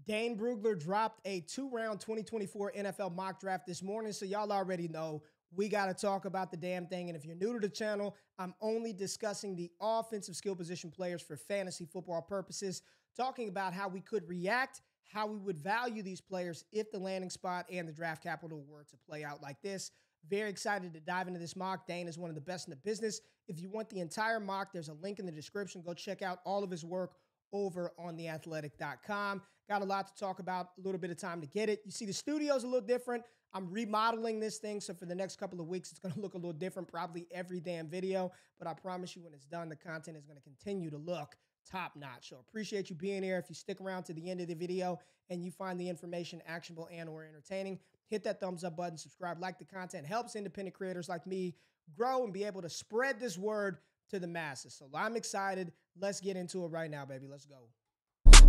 Dane Brugler dropped a 2-round 2024 NFL mock draft this morning, so y'all already know we got to talk about the damn thing. And if you're new to the channel, I'm only discussing the offensive skill position players for fantasy football purposes, talking about how we could react, how we would value these players if the landing spot and the draft capital were to play out like this. Very excited to dive into this mock. Dane is one of the best in the business. If you want the entire mock, there's a link in the description. Go check out all of his work over on theathletic.com. Got a lot to talk about, a little bit of time to get it. You see the studio's a little different. I'm remodeling this thing, so for the next couple of weeks, it's going to look a little different, probably every damn video, but I promise you when it's done, the content is going to continue to look top-notch. So appreciate you being here. If you stick around to the end of the video and you find the information actionable and or entertaining, hit that thumbs up button, subscribe, like the content. Helps independent creators like me grow and be able to spread this word to the masses. So I'm excited. Let's get into it right now, baby. Let's go.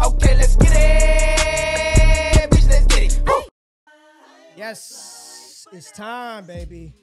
Okay, let's get it. Bitch, let's get it. Woo! Yes, it's time, baby.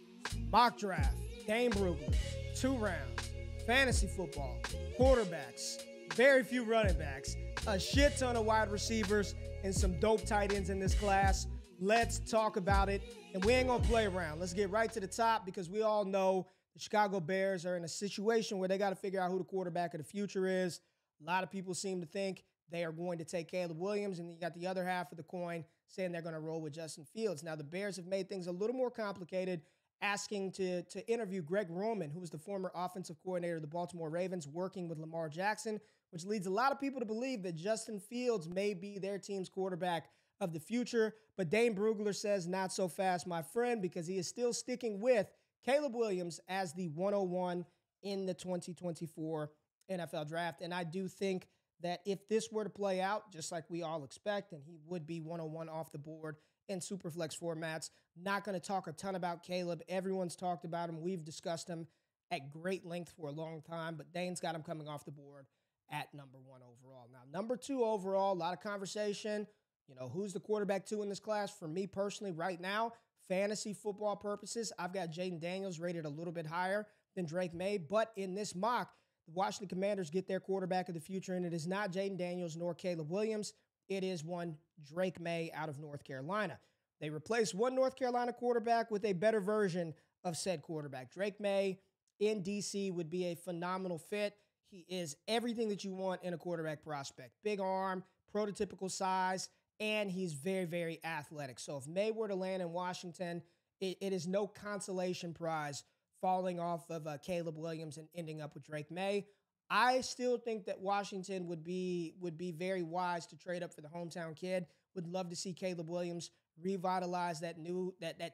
Mock draft, Dane Brugler, 2 rounds, fantasy football, quarterbacks, very few running backs, a shit ton of wide receivers, and some dope tight ends in this class. Let's talk about it, and we ain't gonna play around. Let's get right to the top because we all know the Chicago Bears are in a situation where they got to figure out who the quarterback of the future is. A lot of people seem to think they are going to take Caleb Williams, and you got the other half of the coin saying they're going to roll with Justin Fields. Now, the Bears have made things a little more complicated, asking to interview Greg Roman, who was the former offensive coordinator of the Baltimore Ravens, working with Lamar Jackson, which leads a lot of people to believe that Justin Fields may be their team's quarterback of the future. But Dane Brugler says not so fast, my friend, because he is still sticking with Caleb Williams as the 101 in the 2024 NFL Draft. And I do think that if this were to play out, just like we all expect, and he would be 101 off the board in Superflex formats, not going to talk a ton about Caleb. Everyone's talked about him. We've discussed him at great length for a long time, but Dane's got him coming off the board at number 1 overall. Now, number 2 overall, a lot of conversation. You know, who's the quarterback 2 in this class? For me personally, right now, fantasy football purposes, I've got Jayden Daniels rated a little bit higher than Drake Maye, but in this mock, the Washington Commanders get their quarterback of the future, and it is not Jayden Daniels nor Caleb Williams. It is one Drake Maye out of North Carolina. They replaced one North Carolina quarterback with a better version of said quarterback. Drake Maye in D.C. would be a phenomenal fit. He is everything that you want in a quarterback prospect. Big arm, prototypical size, and he's very, very athletic. So if Maye were to land in Washington, it is no consolation prize falling off of Caleb Williams and ending up with Drake Maye. I still think that Washington would be very wise to trade up for the hometown kid. Would love to see Caleb Williams revitalize that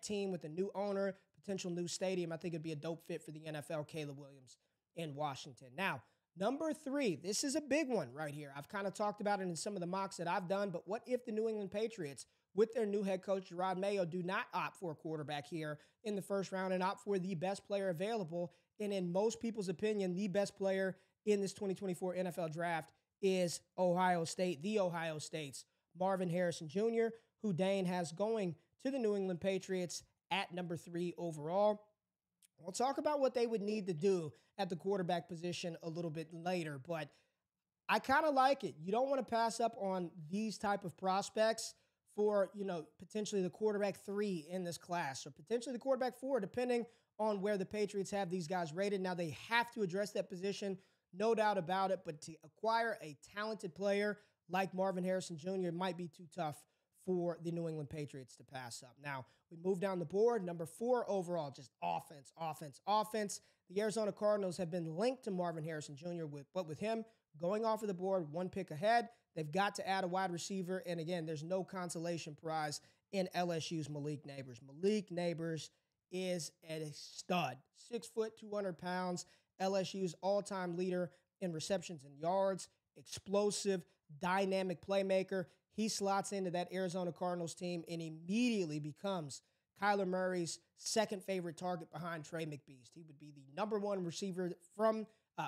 team with a new owner, potential new stadium. I think it'd be a dope fit for the NFL, Caleb Williams in Washington. Now, number 3, this is a big one right here. I've kind of talked about it in some of the mocks that I've done, but what if the New England Patriots, with their new head coach, Gerard Mayo, do not opt for a quarterback here in the first round and opt for the best player available? And in most people's opinion, the best player in this 2024 NFL Draft is Ohio State, the Ohio State's Marvin Harrison Jr., who Dane has going to the New England Patriots at number 3 overall. We'll talk about what they would need to do at the quarterback position a little bit later, but I kind of like it. You don't want to pass up on these type of prospects for, you know, potentially the quarterback 3 in this class, or potentially the quarterback 4, depending on where the Patriots have these guys rated. Now, they have to address that position, no doubt about it, but to acquire a talented player like Marvin Harrison Jr. might be too tough for the New England Patriots to pass up. Now, we move down the board. Number 4 overall, just offense, offense, offense. The Arizona Cardinals have been linked to Marvin Harrison Jr., but with him going off of the board 1 pick ahead, they've got to add a wide receiver. And again, there's no consolation prize in LSU's Malik Nabers. Malik Nabers is a stud. 6 foot, 200 pounds. LSU's all-time leader in receptions and yards. Explosive, dynamic playmaker. He slots into that Arizona Cardinals team and immediately becomes Kyler Murray's second favorite target behind Trey McBeast. He would be the number 1 receiver from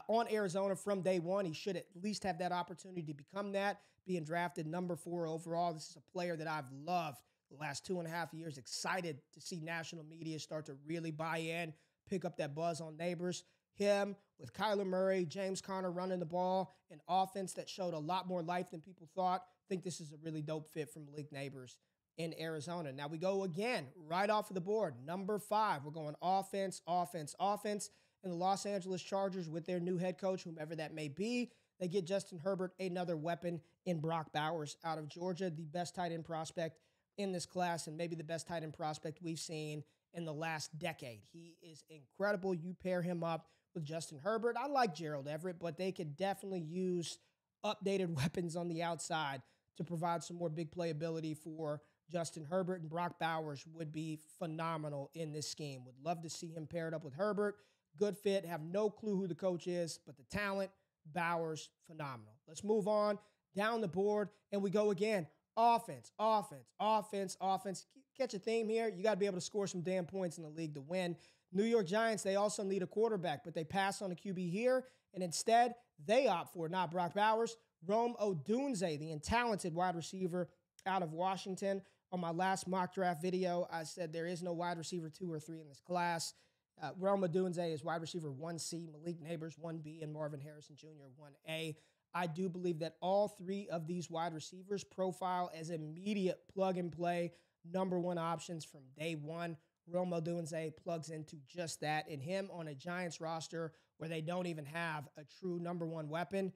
on Arizona from day 1. He should at least have that opportunity to become that, being drafted number 4 overall. This is a player that I've loved the last 2.5 years. Excited to see national media start to really buy in, pick up that buzz on Nabers. Him with Kyler Murray, James Conner running the ball, an offense that showed a lot more life than people thought think this is a really dope fit for Malik Nabers in Arizona. Now we go again right off of the board. Number 5, we're going offense. And the Los Angeles Chargers with their new head coach, whomever that may be, they get Justin Herbert, another weapon in Brock Bowers out of Georgia, the best tight end prospect in this class and maybe the best tight end prospect we've seen in the last decade. He is incredible. You pair him up with Justin Herbert. I like Gerald Everett, but they could definitely use updated weapons on the outside to provide some more big playability for Justin Herbert, and Brock Bowers would be phenomenal in this scheme. Would love to see him paired up with Herbert. Good fit. Have no clue who the coach is, but the talent, Bowers, phenomenal. Let's move on down the board, and we go again. Offense. Catch a theme here. You got to be able to score some damn points in the league to win. New York Giants, they also need a quarterback, but they pass on a QB here, and instead, they opt for not Brock Bowers, Rome Odunze, the talented wide receiver out of Washington. On my last mock draft video, I said there is no wide receiver 2 or 3 in this class. Rome Odunze is wide receiver 1C, Malik Nabers 1B, and Marvin Harrison Jr. 1A. I do believe that all 3 of these wide receivers profile as immediate plug-and-play number 1 options from day one. Rome Odunze plugs into just that, and him on a Giants roster where they don't even have a true number 1 weapon.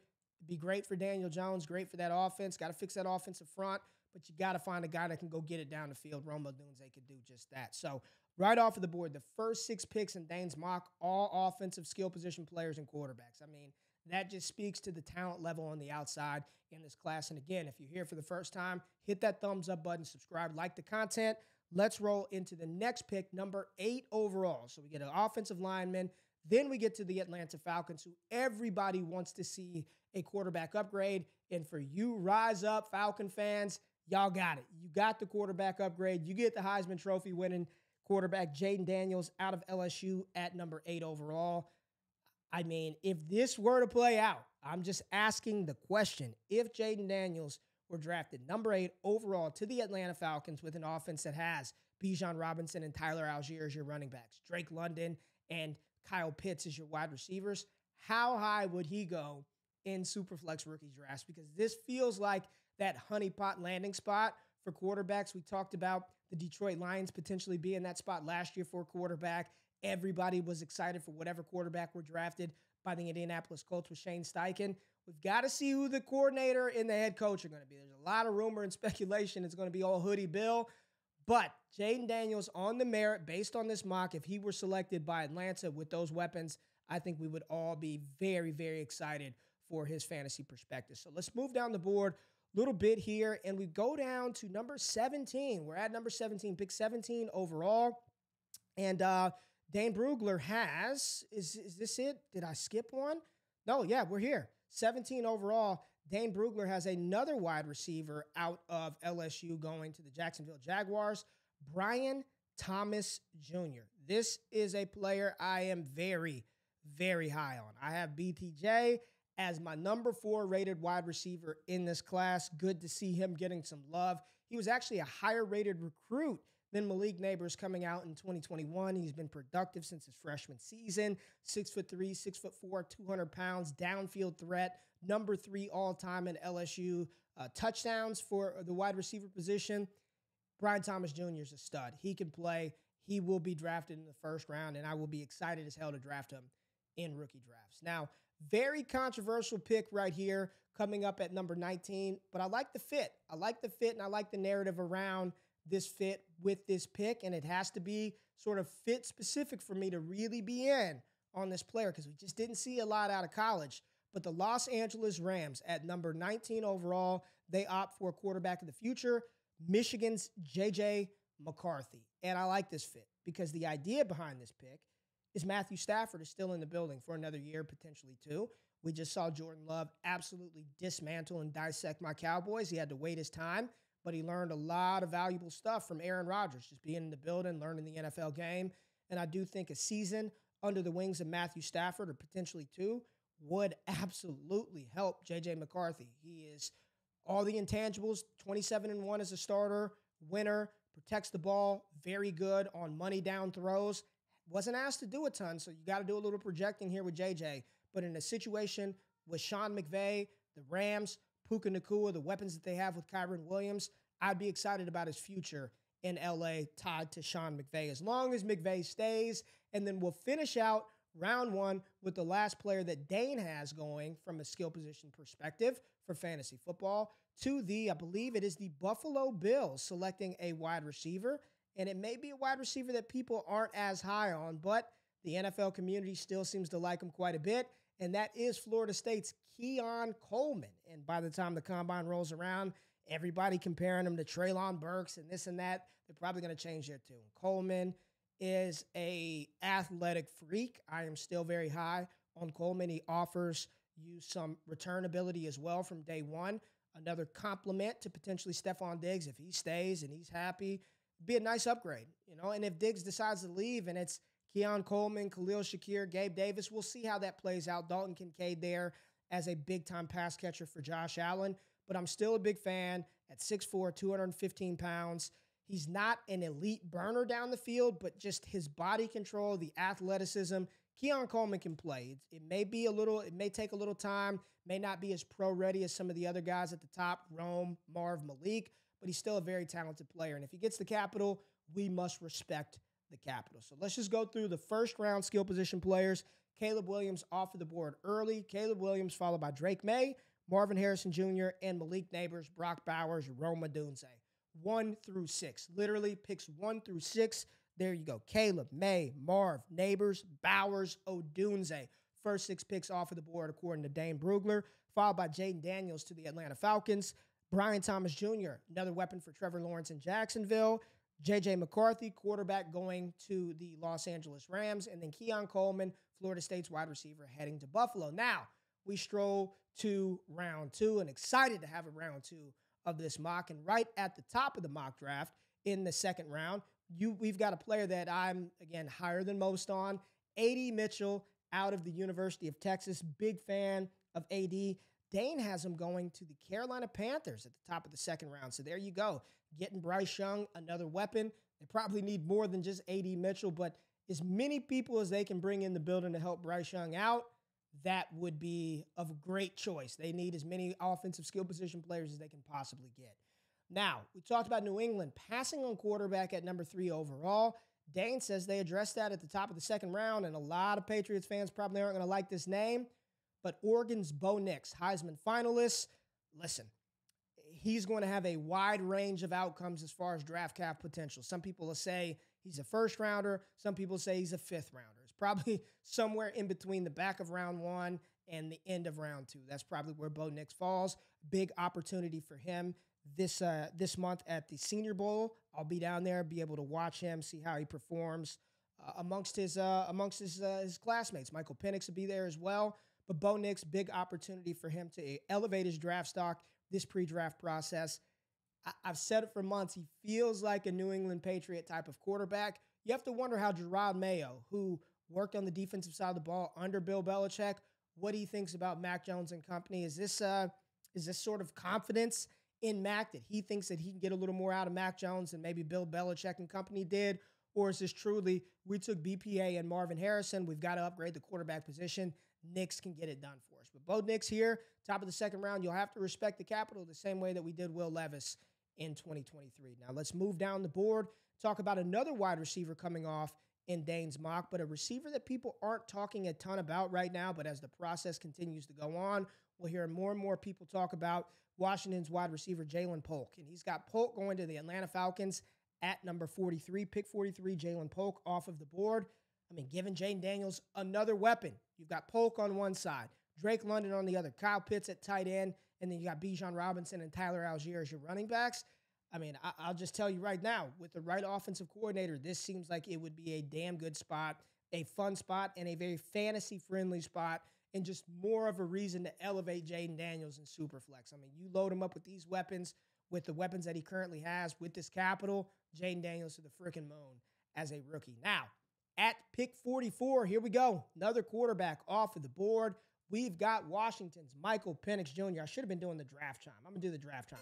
It'd be great for Daniel Jones, great for that offense. Got to fix that offensive front, but you got to find a guy that can go get it down the field. Rome Odunze could do just that. So right off of the board, the first 6 picks in Dane's mock, all offensive skill position players and quarterbacks. I mean, that just speaks to the talent level on the outside in this class. And again, if you're here for the first time, hit that thumbs up button, subscribe, like the content. Let's roll into the next pick, number 8 overall. So we get an offensive lineman. Then we get to the Atlanta Falcons, who everybody wants to see a quarterback upgrade. And for you Rise Up Falcon fans, y'all got it. You got the quarterback upgrade. You get the Heisman Trophy winning quarterback Jayden Daniels out of LSU at number 8 overall. I mean, if this were to play out, I'm just asking the question, if Jayden Daniels were drafted number 8 overall to the Atlanta Falcons with an offense that has Bijan Robinson and Tyler Algier as your running backs, Drake London and Kyle Pitts as your wide receivers, how high would he go in Superflex rookie drafts? Because this feels like that honeypot landing spot for quarterbacks. We talked about the Detroit Lions potentially being that spot last year for a quarterback. Everybody was excited for whatever quarterback were drafted by the Indianapolis Colts with Shane Steichen. We've got to see who the coordinator and the head coach are going to be. There's a lot of rumor and speculation it's going to be all Hoodie Bill. But Jayden Daniels on the merit, based on this mock, if he were selected by Atlanta with those weapons, I think we would all be very, very excited for his fantasy perspective. So let's move down the board a little bit here, and we go down to number 17. We're at number 17, pick 17 overall. And Dane Brugler has, is this it? Did I skip one? No, yeah, we're here. 17 overall. Dane Brugler has another wide receiver out of LSU going to the Jacksonville Jaguars, Brian Thomas Jr. This is a player I am very, very high on. I have BTJ as my number 4 rated wide receiver in this class. Good to see him getting some love. He was actually a higher rated recruit than Malik Nabers coming out in 2021. He's been productive since his freshman season. 6'3", 6'4", 200 pounds, downfield threat, number 3 all-time in LSU touchdowns for the wide receiver position. Brian Thomas Jr. is a stud. He can play. He will be drafted in the first round, and I will be excited as hell to draft him in rookie drafts. Now, very controversial pick right here coming up at number 19, but I like the fit. I like the fit, and I like the narrative around this fit with this pick, and it has to be sort of fit specific for me to really be in on this player because we just didn't see a lot out of college. But the Los Angeles Rams at number 19 overall, they opt for a quarterback of the future, Michigan's J.J. McCarthy. And I like this fit because the idea behind this pick is Matthew Stafford is still in the building for another year, potentially 2. We just saw Jordan Love absolutely dismantle and dissect my Cowboys. He had to wait his time, but he learned a lot of valuable stuff from Aaron Rodgers, just being in the building, learning the NFL game. And I do think a season under the wings of Matthew Stafford, or potentially 2, would absolutely help J.J. McCarthy. He is all the intangibles, 27-1 as a starter, winner, protects the ball, very good on money down throws. Wasn't asked to do a ton, so you got to do a little projecting here with J.J. But in a situation with Sean McVay, the Rams, Puka Nacua, the weapons that they have with Kyren Williams, I'd be excited about his future in LA tied to Sean McVay, as long as McVay stays. And then we'll finish out round one with the last player that Dane has going from a skill position perspective for fantasy football to I believe it is the Buffalo Bills selecting a wide receiver. And it may be a wide receiver that people aren't as high on, but the NFL community still seems to like him quite a bit. And that is Florida State's Keon Coleman. And by the time the combine rolls around, everybody comparing him to Treylon Burks and this and that, they're probably going to change their tune. Coleman is a athletic freak. I am still very high on Coleman. He offers you some return ability as well from day one. Another compliment to potentially Stephon Diggs if he stays and he's happy. Be a nice upgrade, And if Diggs decides to leave and it's Keon Coleman, Khalil Shakir, Gabe Davis, we'll see how that plays out. Dalton Kincaid there as a big-time pass catcher for Josh Allen. But I'm still a big fan at 6'4", 215 pounds. He's not an elite burner down the field, but just his body control, the athleticism, Keon Coleman can play. It may take a little time, may not be as pro-ready as some of the other guys at the top, Rome, Marv, Malik, but he's still a very talented player. And if he gets the capital, we must respect the capital. So let's just go through the first round skill position players. Caleb Williams off of the board early. Caleb Williams followed by Drake Maye, Marvin Harrison Jr., and Malik Nabers, Brock Bowers, Rome Odunze. 1 through 6. Literally picks 1 through 6. There you go. Caleb, Maye, Marv, Nabers, Bowers, Odunze. First 6 picks off of the board according to Dane Brugler, followed by Jayden Daniels to the Atlanta Falcons. Brian Thomas Jr., another weapon for Trevor Lawrence in Jacksonville. J.J. McCarthy, quarterback, going to the Los Angeles Rams. And then Keon Coleman, Florida State's wide receiver, heading to Buffalo. Now, we stroll to round 2, and excited to have a round 2 of this mock. And right at the top of the mock draft in the second round, we've got a player that I'm, again, higher than most on. A.D. Mitchell out of the University of Texas. Big fan of A.D. Dane has him going to the Carolina Panthers at the top of the second round. So there you go. Getting Bryce Young, another weapon. They probably need more than just A.D. Mitchell, but as many people as they can bring in the building to help Bryce Young out, that would be a great choice. They need as many offensive skill position players as they can possibly get. Now, we talked about New England passing on quarterback at number 3 overall. Dane says they addressed that at the top of the second round, and a lot of Patriots fans probably aren't going to like this name, but Oregon's Bo Nix, Heisman finalist. Listen, he's going to have a wide range of outcomes as far as draft cap potential. Some people will say he's a first rounder. Some people say he's a 5th rounder. It's probably somewhere in between the back of round 1 and the end of round 2. That's probably where Bo Nix falls. Big opportunity for him this month at the Senior Bowl. I'll be down there, be able to watch him, see how he performs amongst his classmates. Michael Penix will be there as well. But Bo Nix, big opportunity for him to elevate his draft stock this pre-draft process. I've said it for months. He feels like a New England Patriot type of quarterback. You have to wonder how Gerard Mayo, who worked on the defensive side of the ball under Bill Belichick, what he thinks about Mac Jones and company. Is this sort of confidence in Mac that he thinks that he can get a little more out of Mac Jones than maybe Bill Belichick and company did? Or is this truly, we took BPA and Marvin Harrison, we've got to upgrade the quarterback position, Nix can get it done for us. But Bo Nix here, top of the second round, you'll have to respect the capital the same way that we did Will Levis in 2023. Now let's move down the board, talk about another wide receiver coming off in Dane's mock, but a receiver that people aren't talking a ton about right now, but as the process continues to go on, we'll hear more and more people talk about Washington's wide receiver, Jalen Polk. And he's got Polk going to the Atlanta Falcons at number 43, pick 43, Jalen Polk off of the board. I mean, giving Jayden Daniels another weapon. You've got Polk on one side, Drake London on the other, Kyle Pitts at tight end, and then you got Bijan Robinson and Tyler Algier as your running backs. I mean, I'll just tell you right now, with the right offensive coordinator, this seems like it would be a damn good spot, a fun spot, and a very fantasy-friendly spot, and just more of a reason to elevate Jayden Daniels in Superflex. I mean, you load him up with these weapons, with the weapons that he currently has, with this capital, Jayden Daniels to the freaking moon as a rookie. Now, at pick 44, here we go. Another quarterback off of the board. We've got Washington's Michael Penix Jr. I should have been doing the draft chime. I'm going to do the draft chime.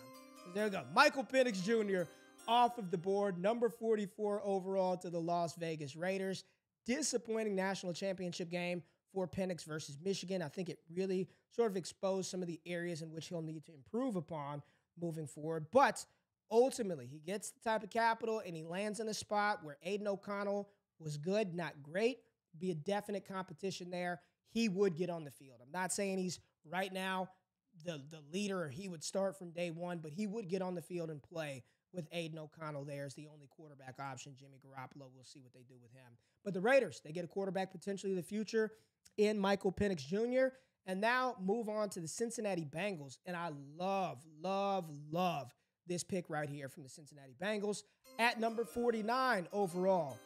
There we go. Michael Penix Jr. off of the board, number 44 overall to the Las Vegas Raiders. Disappointing national championship game for Penix versus Michigan. I think it really sort of exposed some of the areas in which he'll need to improve upon moving forward. But ultimately, he gets the type of capital and he lands in a spot where Aiden O'Connell was good, not great, be a definite competition there. He would get on the field. I'm not saying he's right now the leader or he would start from day one, but he would get on the field and play with Aiden O'Connell there as the only quarterback option. Jimmy Garoppolo, we'll see what they do with him. But the Raiders, they get a quarterback potentially in the future in Michael Penix Jr. And now move on to the Cincinnati Bengals. And I love this pick right here from the Cincinnati Bengals at number 49 overall.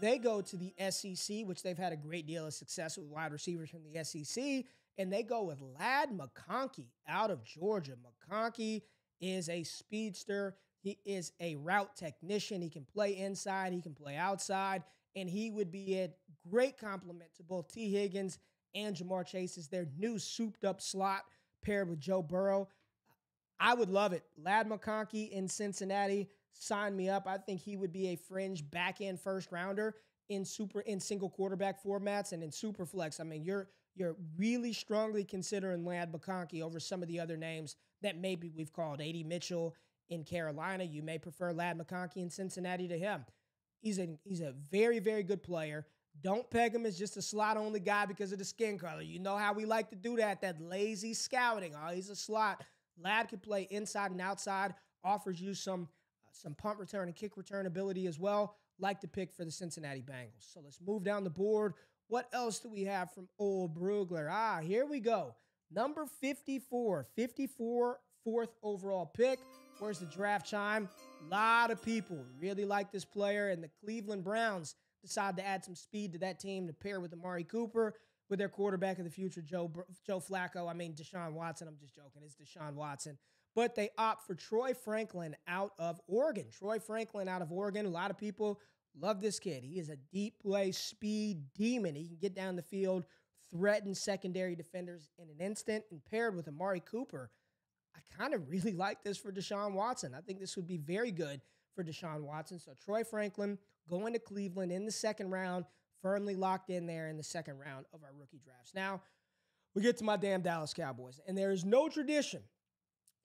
They go to the SEC, which they've had a great deal of success with wide receivers from the SEC, and they go with Lad McConkey out of Georgia. McConkey is a speedster. He is a route technician. He can play inside. He can play outside, and he would be a great complement to both T. Higgins and Jamar Chase as their new souped-up slot paired with Joe Burrow. I would love it. Lad McConkey in Cincinnati, sign me up. I think he would be a fringe back-end first-rounder in single quarterback formats and in super flex. I mean, you're really strongly considering Lad McConkey over some of the other names that maybe we've called. A.D. Mitchell in Carolina. You may prefer Lad McConkey in Cincinnati to him. He's a very, very good player. Don't peg him as just a slot-only guy because of the skin color. You know how we like to do that lazy scouting. Oh, he's a slot. Lad can play inside and outside, offers you some punt return and kick return ability as well. Like the pick for the Cincinnati Bengals. So let's move down the board. What else do we have from old Brugler? Here we go. Number 54, fourth overall pick. Where's the draft chime? A lot of people really like this player, and the Cleveland Browns decide to add some speed to that team to pair with Amari Cooper with their quarterback of the future, Joe Flacco. I mean, Deshaun Watson. I'm just joking. It's Deshaun Watson. But they opt for Troy Franklin out of Oregon. A lot of people love this kid. He is a deep play speed demon. He can get down the field, threaten secondary defenders in an instant, and paired with Amari Cooper, I kind of really like this for Deshaun Watson. I think this would be very good for Deshaun Watson. So Troy Franklin going to Cleveland in the second round, firmly locked in there in the second round of our rookie drafts. Now, we get to my damn Dallas Cowboys, and there is no tradition.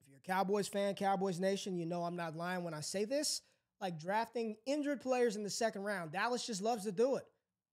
If you're a Cowboys fan, Cowboys Nation, you know I'm not lying when I say this. Like drafting injured players in the second round, Dallas just loves to do it.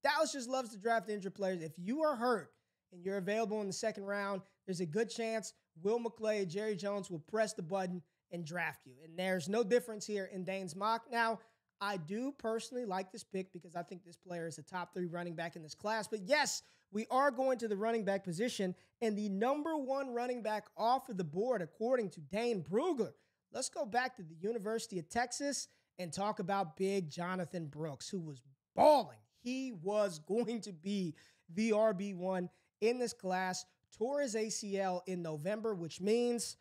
Dallas just loves to draft injured players. If you are hurt and you're available in the second round, there's a good chance Will McClay, Jerry Jones will press the button and draft you. And there's no difference here in Dane's mock. Now, I do personally like this pick because I think this player is a top 3 running back in this class. But yes, we are going to the running back position, and the number 1 running back off of the board, according to Dane Brugler. Let's go back to the University of Texas and talk about big Jonathon Brooks, who was balling. He was going to be the RB1 in this class. Tore his ACL in November, which means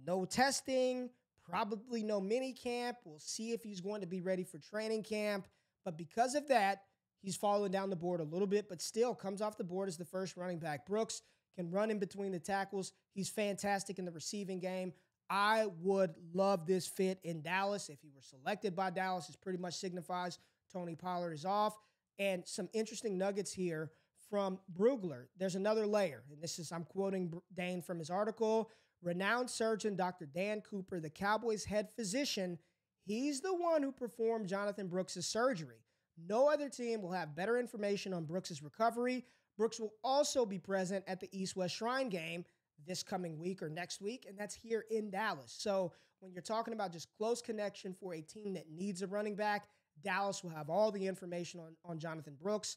no testing, probably no mini camp. We'll see if he's going to be ready for training camp. But because of that, he's fallen down the board a little bit, but still comes off the board as the first running back. Brooks can run in between the tackles. He's fantastic in the receiving game. I would love this fit in Dallas. If he were selected by Dallas, it pretty much signifies Tony Pollard is off. And some interesting nuggets here from Brugler. There's another layer, and this is, I'm quoting Dane from his article. Renowned surgeon Dr. Dan Cooper, the Cowboys' head physician, he's the one who performed Jonathon Brooks' surgery. No other team will have better information on Brooks' recovery. Brooks will also be present at the East-West Shrine game this coming week or next week, and that's here in Dallas. So when you're talking about just close connection for a team that needs a running back, Dallas will have all the information on Jonathon Brooks.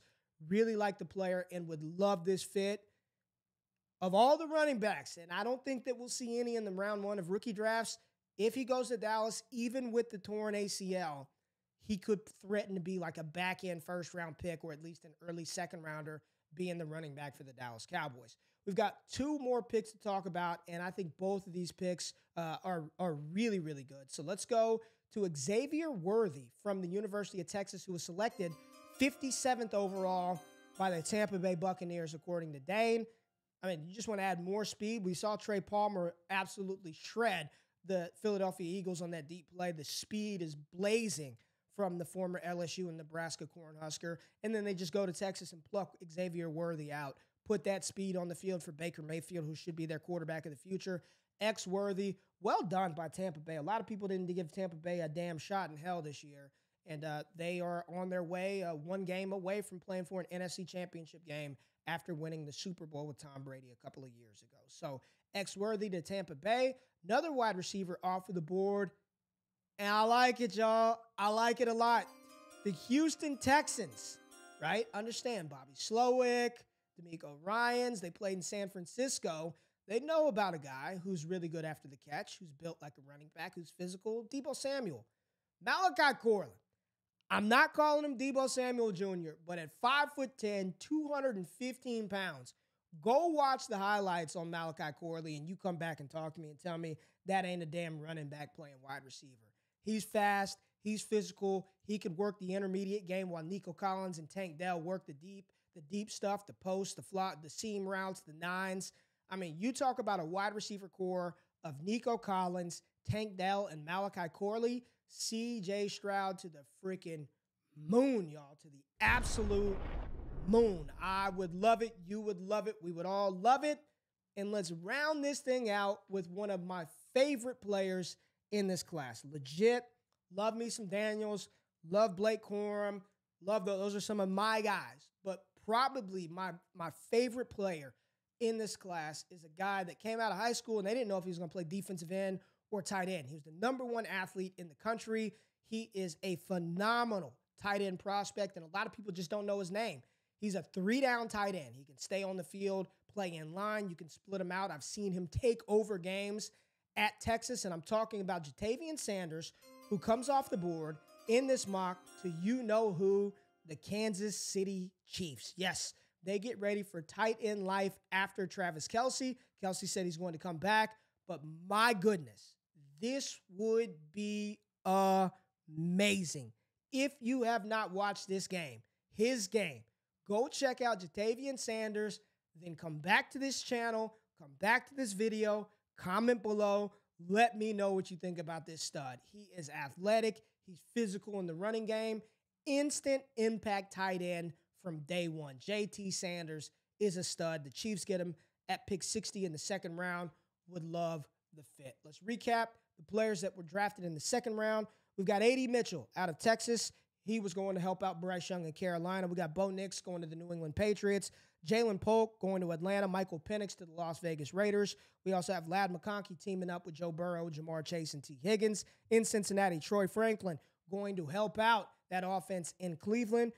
Really like the player and would love this fit. Of all the running backs, and I don't think that we'll see any in the round 1 of rookie drafts, if he goes to Dallas, even with the torn ACL, he could threaten to be like a back-end first-round pick or at least an early second-rounder being the running back for the Dallas Cowboys. We've got 2 more picks to talk about, and I think both of these picks are really, really good. So let's go to Xavier Worthy from the University of Texas, who was selected 57th overall by the Tampa Bay Buccaneers, according to Dane. I mean, you just want to add more speed. We saw Trey Palmer absolutely shred the Philadelphia Eagles on that deep play. The speed is blazing from the former LSU and Nebraska Cornhusker. And then they just go to Texas and pluck Xavier Worthy out. put that speed on the field for Baker Mayfield, who should be their quarterback of the future. Worthy, well done by Tampa Bay. A lot of people didn't give Tampa Bay a damn shot in hell this year, and they are on their way, one game away from playing for an NFC Championship game after winning the Super Bowl with Tom Brady a couple of years ago. So Worthy to Tampa Bay, another wide receiver off of the board, and I like it, y'all. I like it a lot. The Houston Texans, right? Understand Bobby Slowick, D'Amico Ryans, they played in San Francisco. They know about a guy who's really good after the catch, who's built like a running back, who's physical, Deebo Samuel. Malachi Corley. I'm not calling him Deebo Samuel Jr., but at 5'10", 215 pounds, go watch the highlights on Malachi Corley, and you come back and talk to me and tell me that ain't a damn running back playing wide receiver. He's fast. He's physical. He could work the intermediate game while Nico Collins and Tank Dell work the deep stuff, the post, the flop, the seam routes, the nines. I mean, you talk about a wide receiver core of Nico Collins, Tank Dell, and Malachi Corley, C.J. Stroud to the freaking moon, y'all, to the absolute moon. I would love it. You would love it. We would all love it. And let's round this thing out with one of my favorite players in this class. Legit, love me some Daniels, love Blake Corum, love those are some of my guys. But probably my favorite player in this class is a guy that came out of high school and they didn't know if he was going to play defensive end or tight end. He was the #1 athlete in the country. He is a phenomenal tight end prospect, and a lot of people just don't know his name. He's a 3-down tight end. He can stay on the field, play in line. You can split him out. I've seen him take over games at Texas, and I'm talking about Ja'Tavion Sanders, who comes off the board in this mock to you-know-who, the Kansas City Chiefs. Yes, they get ready for tight end life after Travis Kelce. Kelce said he's going to come back, but my goodness, this would be amazing. If you have not watched this game, his game, go check out Ja'Tavion Sanders, then come back to this channel, come back to this video, comment below, let me know what you think about this stud. He is athletic, he's physical in the running game, instant impact tight end from day one. JT Sanders is a stud. The Chiefs get him at pick 60 in the second round. Would love the fit. Let's recap the players that were drafted in the second round. We've got A.D. Mitchell out of Texas. He was going to help out Bryce Young in Carolina. We got Bo Nix going to the New England Patriots. Jalen Polk going to Atlanta. Michael Penix to the Las Vegas Raiders. We also have Ladd McConkey teaming up with Joe Burrow, Jamar Chase, and T. Higgins. In Cincinnati, Troy Franklin going to help out that offense in Cleveland.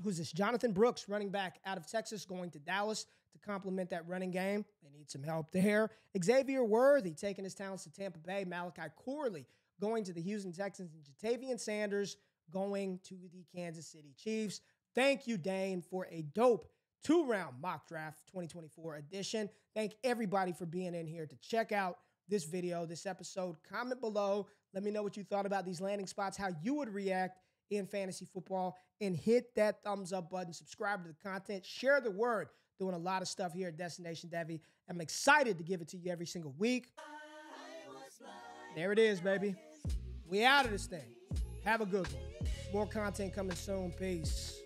Who's this? Jonathon Brooks, running back out of Texas, going to Dallas to complement that running game. They need some help there. Xavier Worthy taking his talents to Tampa Bay. Malachi Corley going to the Houston Texans. And Ja'Tavion Sanders going to the Kansas City Chiefs. Thank you, Dane, for a dope 2-round mock draft 2024 edition. Thank everybody for being in here to check out this video, this episode. Comment below. Let me know what you thought about these landing spots, how you would react in fantasy football, and hit that thumbs up button. Subscribe to the content. Share the word. Doing a lot of stuff here at Destination Devy. I'm excited to give it to you every single week. There it is, baby. We out of this thing. Have a good one. More content coming soon. Peace.